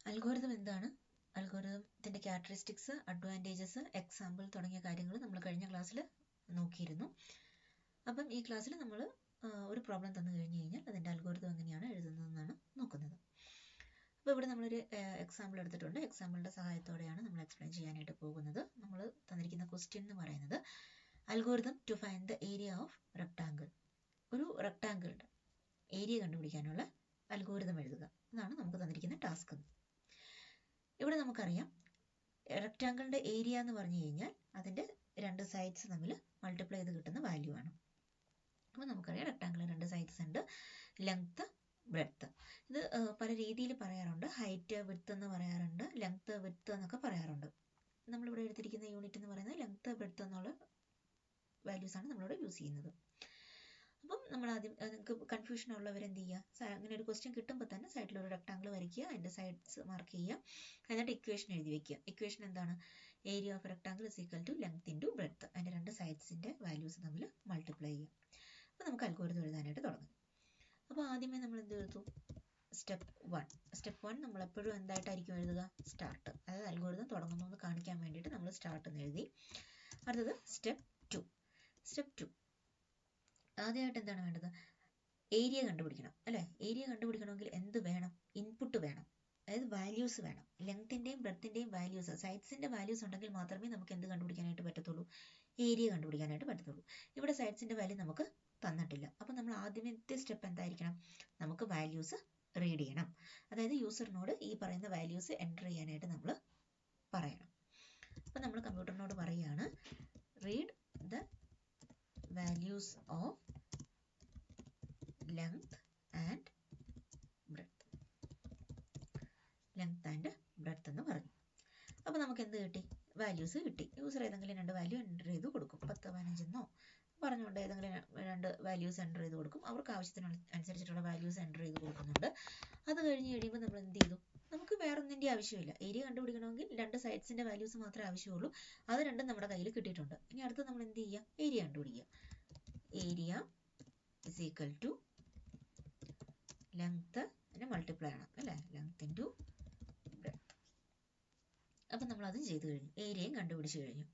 Algorithm എന്താണ്, അൽഗോരിതത്തിന്റെ characteristics, advantages, example തുടങ്ങിയ കാര്യങ്ങൾ നമ്മൾ കഴിഞ്ഞ ക്ലാസ്സിൽ നോക്കിയിരുന്നു. അപ്പം ഈ ക്ലാസ്സിൽ നമ്മൾ ഒരു പ്രോബ്ലം തന്നു കഴിഞ്ഞു കഴിഞ്ഞാൽ അതിൻ്റെ അൽഗോരിതം എങ്ങനെയാണ് എഴുതുന്നതെന്നാണ് നോക്കുന്നത്. അപ്പോൾ ഇവിടെ നമ്മളൊരു എക്സാമ്പിൾ എടുത്തിട്ടുണ്ട്. എക്സാമ്പിളിൻ്റെ സഹായത്തോടെയാണ് നമ്മൾ എക്സ്പ്ലെയിൻ ചെയ്യാനായിട്ട് പോകുന്നത്. നമ്മൾ തന്നിരിക്കുന്ന ക്വസ്റ്റ്യൻ എന്ന് പറയുന്നത് algorithm to find the area of rectangle. ഒരു റെക്ടാങ്കിളുടെ ഏരിയ കണ്ടുപിടിക്കാനുള്ള അൽഗോരിതം എഴുതുക. അതാണ് നമുക്ക് തന്നിരിക്കുന്ന ടാസ്ക്. ഇവിടെ നമുക്കറിയാം റെക്ടാങ്കിളിൻ്റെ ഏരിയ എന്ന് പറഞ്ഞു കഴിഞ്ഞാൽ അതിൻ്റെ രണ്ട് സൈഡ്സ് തമ്മിൽ മൾട്ടിപ്ലൈ ചെയ്ത് കിട്ടുന്ന വാല്യൂ ആണ്. അപ്പോൾ നമുക്കറിയാം റെക്ടാങ്കിളിന് രണ്ട് സൈഡ്സ് ഉണ്ട്, ലെങ്ത്, ബ്രെഡ്ത്ത്. ഇത് പല രീതിയിൽ പറയാറുണ്ട്. ഹൈറ്റ്, വിഡ്ത്ത് എന്ന് പറയാറുണ്ട്, ലെങ്ത്, വിഡ്ത്ത് എന്നൊക്കെ പറയാറുണ്ട്. നമ്മളിവിടെ എടുത്തിരിക്കുന്ന യൂണിറ്റ് എന്ന് പറയുന്നത് ലെങ്ത്, ബ്രെഡ്ത്ത് എന്നുള്ള വാല്യൂസ് ആണ് നമ്മളിവിടെ യൂസ് ചെയ്യുന്നത്. അപ്പം നമ്മൾ ആദ്യം നിങ്ങൾക്ക് കൺഫ്യൂഷൻ ഉള്ളവർ എന്ത് ചെയ്യുക, അങ്ങനെ ഒരു ക്വസ്റ്റ്യൻ കിട്ടുമ്പോൾ തന്നെ സൈഡിൽ ഒരു റെക്ടാങ്കിൾ വരയ്ക്കുക, അതിൻ്റെ സൈഡ്സ് മാർക്ക് ചെയ്യുക, എന്നിട്ട് ഇക്വേഷൻ എഴുതി വയ്ക്കുക. ഇക്വേഷൻ എന്താണ്? Area of rectangle is equal to length into breadth. അതിൻ്റെ രണ്ട് സൈഡ്സിൻ്റെ വാല്യൂസ് തമ്മിൽ മൾട്ടിപ്ലൈ ചെയ്യുക. അപ്പോൾ നമുക്ക് അൽഗോരിതം എഴുതാനായിട്ട് തുടങ്ങും. അപ്പോൾ ആദ്യമേ നമ്മൾ എന്ത് എഴുതും? സ്റ്റെപ്പ് 1 നമ്മൾ എപ്പോഴും എന്തായിട്ടായിരിക്കും എഴുതുക? സ്റ്റാർട്ട്. അതായത് അൽഗോരിതം തുടങ്ങുന്നു എന്ന് കാണിക്കാൻ വേണ്ടിയിട്ട് നമ്മൾ സ്റ്റാർട്ട് എന്ന് എഴുതി. അടുത്തത് സ്റ്റെപ്പ് 2. ആദ്യമായിട്ട് എന്താണ് വേണ്ടത്? ഏരിയ കണ്ടുപിടിക്കണം അല്ലേ? ഏരിയ കണ്ടുപിടിക്കണമെങ്കിൽ എന്ത് വേണം? ഇൻപുട്ട് വേണം, അതായത് വാല്യൂസ് വേണം. ലെങ്ത്തിൻ്റെയും ബ്രെഡ്ത്തിൻ്റെയും വാല്യൂസ്, സൈഡ്സിൻ്റെ വാല്യൂസ് ഉണ്ടെങ്കിൽ മാത്രമേ നമുക്ക് എന്ത് കണ്ടുപിടിക്കാനായിട്ട് പറ്റത്തുള്ളൂ? ഏരിയ കണ്ടുപിടിക്കാനായിട്ട് പറ്റത്തുള്ളൂ. ഇവിടെ സൈഡ്സിൻ്റെ വാല്യൂ നമുക്ക് തന്നിട്ടില്ല. അപ്പോൾ നമ്മൾ ആദ്യമത്തെ സ്റ്റെപ്പ് എന്തായിരിക്കണം? നമുക്ക് വാല്യൂസ് റീഡ് ചെയ്യണം. അതായത് യൂസറിനോട് ഈ പറയുന്ന വാല്യൂസ് എൻ്റർ ചെയ്യാനായിട്ട് നമ്മൾ പറയണം. അപ്പോൾ നമ്മൾ കമ്പ്യൂട്ടറിനോട് പറയുകയാണ്, read the values of length and breadth എന്ന് പറഞ്ഞു. അപ്പോൾ നമുക്ക് എന്ത് കിട്ടി? വാല്യൂസ് കിട്ടി. യൂസർ ഏതെങ്കിലും രണ്ട് വാല്യൂ എൻ്റർ ചെയ്ത് കൊടുക്കും. 10, 15 എന്നോ പറഞ്ഞുകൊണ്ട് ഏതെങ്കിലും രണ്ട് വാല്യൂസ് എൻ്റർ ചെയ്ത് കൊടുക്കും. അവർക്ക് ആവശ്യത്തിന് അനുസരിച്ചിട്ടുള്ള വാല്യൂസ് എൻ്റർ ചെയ്ത് കൊടുക്കുന്നുണ്ട്. അത് കഴിഞ്ഞ് കഴിയുമ്പോൾ നമ്മൾ എന്ത് ചെയ്തു? നമുക്ക് വേറെ ഒന്നിൻ്റെ ആവശ്യമില്ല. ഏരിയ കണ്ടുപിടിക്കണമെങ്കിൽ രണ്ട് സൈഡ്സിൻ്റെ വാല്യൂസ് മാത്രമേ ആവശ്യമുള്ളൂ. അത് രണ്ടും നമ്മുടെ കയ്യിൽ കിട്ടിയിട്ടുണ്ട്. ഇനി അടുത്ത് നമ്മൾ എന്ത് ചെയ്യുക? ഏരിയ കണ്ടുപിടിക്കുക. Area is equal to length multiply ആണ് അല്ലേ? Length into breadth. അപ്പം നമ്മൾ അതും ചെയ്ത് കഴിഞ്ഞു, ഏരിയയും കണ്ടുപിടിച്ച് കഴിഞ്ഞു.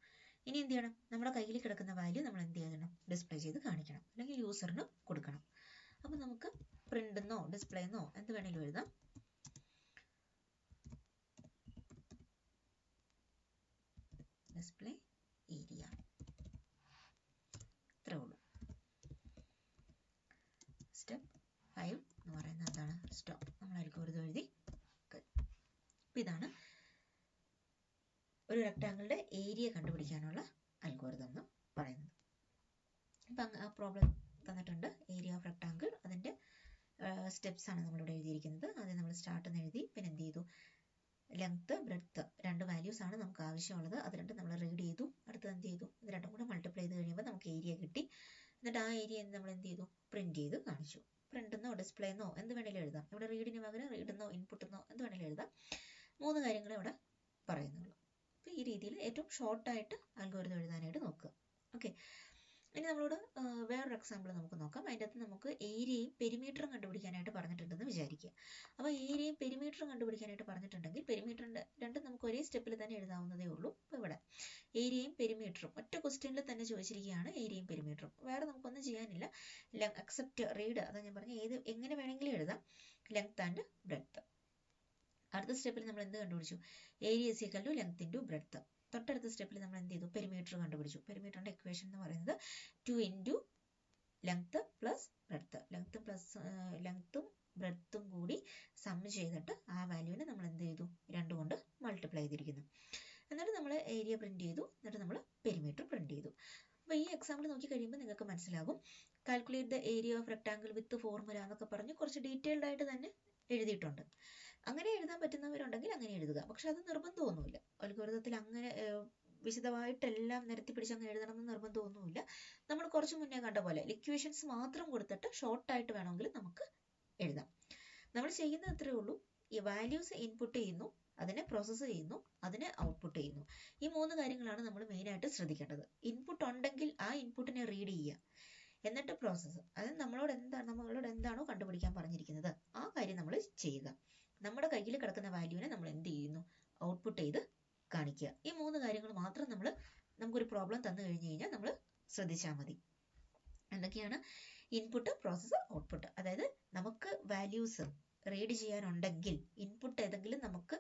ഇനി എന്ത് ചെയ്യണം? നമ്മുടെ കയ്യിൽ കിടക്കുന്ന വാല്യൂ നമ്മൾ എന്ത് ചെയ്യണം? ഡിസ്പ്ലേ ചെയ്ത് കാണിക്കണം, അല്ലെങ്കിൽ യൂസറിന് കൊടുക്കണം. അപ്പം നമുക്ക് പ്രിന്റ് എന്നോ ഡിസ്പ്ലേ എന്നോ എന്ത് വേണമെങ്കിലും എഴുതാം. ഡിസ്പ്ലേ ഏരിയ, ഇത്രേ ഉള്ളൂ. സ്റ്റെപ്പ് 5 എന്ന് പറയുന്നത് എന്താണ്? സ്റ്റോപ്പ്. നമ്മൾ അൽഗോരിതം എഴുതി. അപ്പം ഇതാണ് ഒരു റെക്ടാങ്കിളുടെ ഏരിയ കണ്ടുപിടിക്കാനുള്ള അൽഗോരിതം എന്ന് പറയുന്നത്. അപ്പം ആ പ്രോബ്ലം തന്നിട്ടുണ്ട്, ഏരിയ ഓഫ് റെക്ടാങ്കിൾ. അതിൻ്റെ സ്റ്റെപ്സ് ആണ് നമ്മളിവിടെ എഴുതിയിരിക്കുന്നത്. ആദ്യം നമ്മൾ സ്റ്റാർട്ട് എന്ന് എഴുതി. പിന്നെ എന്ത് ചെയ്തു? ലെങ്ത്, ബ്രെഡ്ത്ത് രണ്ട് വാല്യൂസ് ആണ് നമുക്ക് ആവശ്യമുള്ളത്. അത് രണ്ടും നമ്മൾ റീഡ് ചെയ്തു. അടുത്ത് എന്ത് ചെയ്തു? ഇത് രണ്ടും കൂടെ മൾട്ടിപ്ലൈ ചെയ്ത് കഴിയുമ്പോൾ നമുക്ക് ഏരിയ കിട്ടി. എന്നിട്ട് ആ ഏരിയ നമ്മൾ എന്ത് ചെയ്തു? പ്രിന്റ് ചെയ്ത് കാണിച്ചു. പ്രിന്റ് എന്നോ ഡിസ്പ്ലേ എന്നോ എന്ത് വേണമെങ്കിലും എഴുതാം. ഇവിടെ റീഡിന് പകരം റീഡ് എന്നോ ഇൻപുട്ട് എന്നോ എന്ത് വേണമെങ്കിലും എഴുതാം. 3 കാര്യങ്ങൾ ഇവിടെ പറയുന്നുള്ളൂ. അപ്പോൾ ഈ രീതിയിൽ ഏറ്റവും ഷോർട്ടായിട്ട് അൽഗോരിതം എഴുതാനായിട്ട് നോക്കുക. ഓക്കെ. ഇനി നമ്മളോട് വേറൊരു എക്സാമ്പിൾ നമുക്ക് നോക്കാം. അതിൻ്റെ അകത്ത് നമുക്ക് ഏരിയയും പെരിമീറ്ററും കണ്ടുപിടിക്കാനായിട്ട് പറഞ്ഞിട്ടുണ്ടെന്ന് വിചാരിക്കുക. അപ്പോൾ ഏരിയയും പെരിമീറ്ററും കണ്ടുപിടിക്കാനായിട്ട് പറഞ്ഞിട്ടുണ്ടെങ്കിൽ പെരിമീറ്ററിൻ്റെ രണ്ടും നമുക്ക് ഒരേ സ്റ്റെപ്പിൽ തന്നെ എഴുതാവുന്നതേ ഉള്ളൂ. അപ്പോൾ ഇവിടെ ഏരിയയും പെരിമീറ്ററും ഒറ്റ ക്വസ്റ്റ്യനിൽ തന്നെ ചോദിച്ചിരിക്കുകയാണ്. ഏരിയയും പെരിമീറ്ററും വേറെ നമുക്കൊന്നും ചെയ്യാനില്ല. അക്സെപ്റ്റ്, റീഡ്, അതാ ഞാൻ പറഞ്ഞ എങ്ങനെ വേണമെങ്കിലും എഴുതാം. Length and breadth. അടുത്ത സ്റ്റെപ്പിൽ നമ്മൾ എന്ത് കണ്ടുപിടിച്ചു? Area is equal to length into breadth. തൊട്ടടുത്ത സ്റ്റെപ്പിൽ നമ്മൾ എന്ത് ചെയ്തു? പെരിമീറ്റർ കണ്ടുപിടിച്ചു. പെരിമീറ്ററിൻ്റെ ഇക്വേഷൻ എന്ന് പറയുന്നത് 2 ഇൻറ്റു ലെങ്ത് പ്ലസ് ബ്രെഡ്ത്ത്. ലെങ്ത്തും ബ്രെഡ്ത്തും കൂടി സം ചെയ്തിട്ട് ആ വാല്യൂവിനെ നമ്മൾ എന്ത് ചെയ്തു? 2 കൊണ്ട് മൾട്ടിപ്ലൈ ചെയ്തിരിക്കുന്നു. എന്നിട്ട് നമ്മൾ ഏരിയ പ്രിന്റ് ചെയ്തു. എന്നിട്ട് നമ്മൾ പെരിമീറ്റർ പ്രിന്റ് ചെയ്തു. അപ്പോൾ ഈ എക്സാമ്പിൾ നോക്കി കഴിയുമ്പോൾ നിങ്ങൾക്ക് മനസ്സിലാകും. Calculate the area of rectangle with formula എന്നൊക്കെ പറഞ്ഞ് കുറച്ച് ഡീറ്റെയിൽഡ് ആയിട്ട് തന്നെ എഴുതിയിട്ടുണ്ട്. അങ്ങനെ എഴുതാൻ പറ്റുന്നവരുണ്ടെങ്കിൽ അങ്ങനെ എഴുതുക. പക്ഷെ അത് നിർബന്ധമൊന്നുമില്ല. അൽഗോരിതത്തിൽ അങ്ങനെ വിശദമായിട്ടെല്ലാം നിരത്തി പിടിച്ച് അങ്ങ് എഴുതണമെന്ന് നിർബന്ധമൊന്നുമില്ല. നമ്മൾ കുറച്ച് മുന്നേ കണ്ട പോലെ ഇക്വേഷൻസ് മാത്രം കൊടുത്തിട്ട് ഷോർട്ടായിട്ട് വേണമെങ്കിൽ നമുക്ക് എഴുതാം. നമ്മൾ ചെയ്യുന്നത് ഇത്രയേ ഉള്ളൂ. ഈ വാല്യൂസ് ഇൻപുട്ട് ചെയ്യുന്നു, അതിനെ പ്രോസസ്സ് ചെയ്യുന്നു, അതിനെ ഔട്ട്പുട്ട് ചെയ്യുന്നു. ഈ 3 കാര്യങ്ങളാണ് നമ്മൾ മെയിനായിട്ട് ശ്രദ്ധിക്കേണ്ടത്. ഇൻപുട്ട് ഉണ്ടെങ്കിൽ ആ ഇൻപുട്ടിനെ റീഡ് ചെയ്യുക, എന്നിട്ട് പ്രോസസ്സ്. അതായത് നമ്മളോട് എന്താണോ കണ്ടുപിടിക്കാൻ പറഞ്ഞിരിക്കുന്നത് ആ കാര്യം നമ്മൾ ചെയ്യുക. നമ്മുടെ നമ്മുടെ കയ്യിൽ കിടക്കുന്ന വാല്യൂവിനെ നമ്മൾ എന്ത് ചെയ്യുന്നു, ഔട്ട്പുട്ട് ചെയ്ത് കാണിക്കുക. ഈ 3 കാര്യങ്ങൾ മാത്രം നമുക്കൊരു പ്രോബ്ലം തന്നു കഴിഞ്ഞു കഴിഞ്ഞാൽ നമ്മൾ ശ്രദ്ധിച്ചാൽ മതി. എന്തൊക്കെയാണ്? Input, process, output. അതായത് നമുക്ക് വാല്യൂസ് റീഡ് ചെയ്യാനുണ്ടെങ്കിൽ, ഇൻപുട്ട് ഏതെങ്കിലും നമുക്ക്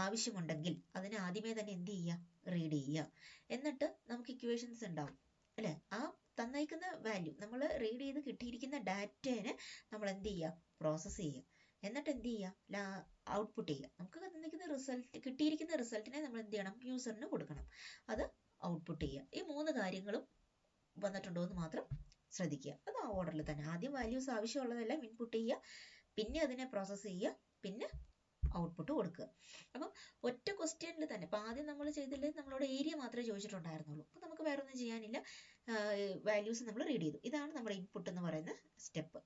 ആവശ്യമുണ്ടെങ്കിൽ അതിനെ ആദ്യമേ തന്നെ എന്ത് ചെയ്യുക, റീഡ് ചെയ്യുക. എന്നിട്ട് നമുക്ക് ഇക്വേഷൻസ് ഉണ്ടാവും അല്ലെ, ആ തന്നേക്കുന്ന വാല്യൂ നമ്മൾ റീഡ് ചെയ്ത് കിട്ടിയിരിക്കുന്ന ഡാറ്റേനെ നമ്മൾ എന്ത് ചെയ്യുക, പ്രോസസ്സ് ചെയ്യുക. എന്നിട്ട് എന്ത് ചെയ്യുക, ഔട്ട്പുട്ട് ചെയ്യുക. നമുക്ക് തന്നിരിക്കുന്ന റിസൾട്ട്, കിട്ടിയിരിക്കുന്ന റിസൾട്ടിനെ നമ്മൾ എന്ത് ചെയ്യണം, യൂസറിന് കൊടുക്കണം. അത് ഔട്ട്പുട്ട് ചെയ്യുക. ഈ 3 കാര്യങ്ങളും വന്നിട്ടുണ്ടോ എന്ന് മാത്രം ശ്രദ്ധിക്കുക. അത് ആ ഓർഡറിൽ തന്നെ, ആദ്യം വാല്യൂസ് ആവശ്യമുള്ളതെല്ലാം ഇൻപുട്ട് ചെയ്യുക, പിന്നെ അതിനെ പ്രോസസ്സ് ചെയ്യുക, പിന്നെ ഔട്ട്പുട്ട് കൊടുക്കുക. അപ്പം ഒറ്റ ക്വസ്റ്റ്യനിൽ തന്നെ, ഇപ്പം ആദ്യം നമ്മൾ ചെയ്തില്ല, നമ്മളോട് ഏരിയ മാത്രമേ ചോദിച്ചിട്ടുണ്ടായിരുന്നുള്ളൂ. അപ്പം നമുക്ക് വേറെ ഒന്നും ചെയ്യാനില്ല, വാല്യൂസ് നമ്മൾ റീഡ് ചെയ്തു. ഇതാണ് നമ്മുടെ ഇൻപുട്ട് എന്ന് പറയുന്ന step.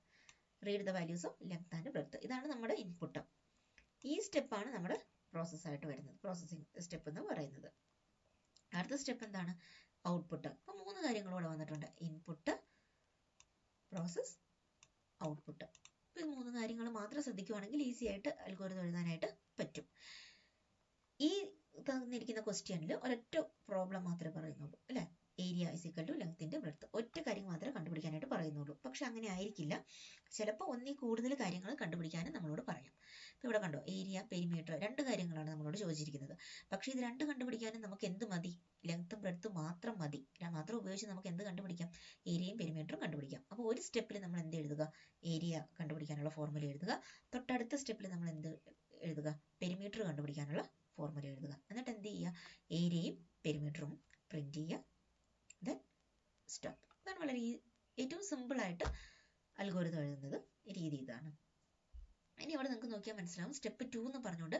Read the values of length and breadth. ഇതാണ് നമ്മുടെ ഇൻപുട്ട്. ഈ സ്റ്റെപ്പാണ് നമ്മുടെ പ്രോസസ്സായിട്ട് വരുന്നത്, പ്രോസസ്സിംഗ് സ്റ്റെപ്പ് എന്ന് പറയുന്നത്. അടുത്ത സ്റ്റെപ്പ് എന്താണ്, ഔട്ട്പുട്ട്. അപ്പം 3 കാര്യങ്ങളോടെ വന്നിട്ടുണ്ട്, ഇൻപുട്ട്, പ്രോസസ്, ഔട്ട്പുട്ട്. ഈ 3 കാര്യങ്ങൾ മാത്രം ശ്രദ്ധിക്കുകയാണെങ്കിൽ ഈസി ആയിട്ട് അൽഗോരിതം എഴുതാനായിട്ട് പറ്റും. ഈ തന്നിരിക്കുന്ന ക്വസ്റ്റ്യനിൽ ഒരൊറ്റ പ്രോബ്ലം മാത്രമേ പറയുന്നുള്ളൂ അല്ലെ, ഏരിയ ഇസ് ഈക്വൽ ടു ലെങ്ത്തിന്റെ ബ്രെഡ്ത്ത്. ഒറ്റ കാര്യം മാത്രമേ കണ്ടുപിടിക്കാനായിട്ട് പറയുന്നുള്ളൂ. പക്ഷെ അങ്ങനെ ആയിരിക്കില്ല, ചിലപ്പോൾ ഒന്നിൽ കൂടുതൽ കാര്യങ്ങൾ കണ്ടുപിടിക്കാനും നമ്മളോട് പറയാം. ഇപ്പൊ ഇവിടെ കണ്ടോ, ഏരിയ, പെരിമീറ്റർ, 2 കാര്യങ്ങളാണ് നമ്മളോട് ചോദിച്ചിരിക്കുന്നത്. പക്ഷെ ഇത് 2 കണ്ടുപിടിക്കാനും നമുക്ക് എന്ത് മതി, ലെങ്ത്തും ബ്രെഡ്ത്തും മാത്രം മതി. മാത്രം ഉപയോഗിച്ച് നമുക്ക് എന്ത് കണ്ടുപിടിക്കാം, ഏരിയയും പെരിമീറ്ററും കണ്ടുപിടിക്കാം. അപ്പോൾ ഒരു സ്റ്റെപ്പിൽ നമ്മൾ എന്ത് എഴുതുക, ഏരിയ കണ്ടുപിടിക്കാനുള്ള ഫോർമുല എഴുതുക. തൊട്ടടുത്ത സ്റ്റെപ്പിൽ നമ്മൾ എന്ത് എഴുതുക, പെരിമീറ്റർ കണ്ടുപിടിക്കാനുള്ള ഫോർമുല എഴുതുക. എന്നിട്ട് എന്ത് ചെയ്യുക, ഏരിയയും പെരിമീറ്ററും പ്രിന്റ് ചെയ്യുക, ദെൻ സ്റ്റോപ്പ്. അതാണ് വളരെ ഏറ്റവും സിമ്പിളായിട്ട് അൽഗോരിതം എഴുതുന്നത് രീതി ഇതാണ്. ഇനി അവിടെ നിങ്ങൾക്ക് നോക്കിയാൽ മനസ്സിലാവും, സ്റ്റെപ്പ് 2 എന്ന് പറഞ്ഞുകൊണ്ട്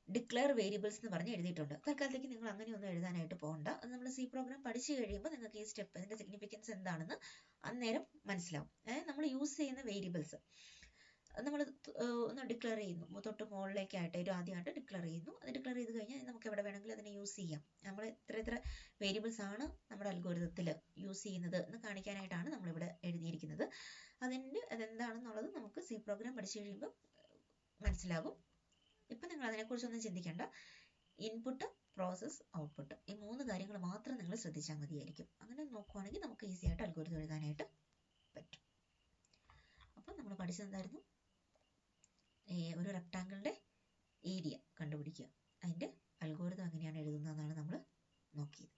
ഡിക്ലെയർ വേരിയബിൾസ് എന്ന് പറഞ്ഞ് എഴുതിയിട്ടുണ്ട്. തൽക്കാലത്തേക്ക് നിങ്ങൾ അങ്ങനെയൊന്നും എഴുതാനായിട്ട് പോകണ്ട. അത് നമ്മൾ സി പ്രോഗ്രാം പഠിച്ചു കഴിയുമ്പോൾ നിങ്ങൾക്ക് ഈ സ്റ്റെപ്പ്, ഇതിന്റെ സിഗ്നിഫിക്കൻസ് എന്താണെന്ന് അന്നേരം മനസ്സിലാവും. നമ്മൾ യൂസ് ചെയ്യുന്ന വേരിയബിൾസ് നമ്മൾ ഒന്ന് ഡിക്ലെയർ ചെയ്യുന്നു, തൊട്ട് മുകളിലേക്കായിട്ട് ഒരു ആദ്യമായിട്ട് ഡിക്ലെയർ ചെയ്യുന്നു. അത് ഡിക്ലെയർ ചെയ്ത് കഴിഞ്ഞാൽ നമുക്ക് എവിടെ വേണമെങ്കിലും അതിനെ യൂസ് ചെയ്യാം. നമ്മൾ ഇത്ര വേരിയബിൾസ് ആണ് നമ്മുടെ അൽഗോരിതത്തിൽ യൂസ് ചെയ്യുന്നത് എന്ന് കാണിക്കാനായിട്ടാണ് നമ്മളിവിടെ എഴുതിയിരിക്കുന്നത്. അതെന്താണെന്നുള്ളത് നമുക്ക് സി പ്രോഗ്രാം പഠിച്ചു കഴിയുമ്പോൾ മനസ്സിലാകും. ഇപ്പം നിങ്ങൾ അതിനെക്കുറിച്ചൊന്നും ചിന്തിക്കേണ്ട. ഇൻപുട്ട്, പ്രോസസ്, ഔട്ട്പുട്ട്, ഈ 3 കാര്യങ്ങൾ മാത്രം നിങ്ങൾ ശ്രദ്ധിച്ചാൽ മതിയായിരിക്കും. അങ്ങനെ നോക്കുവാണെങ്കിൽ നമുക്ക് ഈസി ആയിട്ട് അൽഗോരിതം എഴുതാനായിട്ട് പറ്റും. അപ്പം നമ്മൾ പഠിച്ചത് എന്തായിരുന്നു, ഒരു റെക്ടാങ്കിളിന്റെ ഏരിയ കണ്ടുപിടിക്കുക, അതിന്റെ അൽഗോരിതം എങ്ങനെയാണ് എഴുതുന്നതെന്നാണ് നമ്മൾ നോക്കിയത്.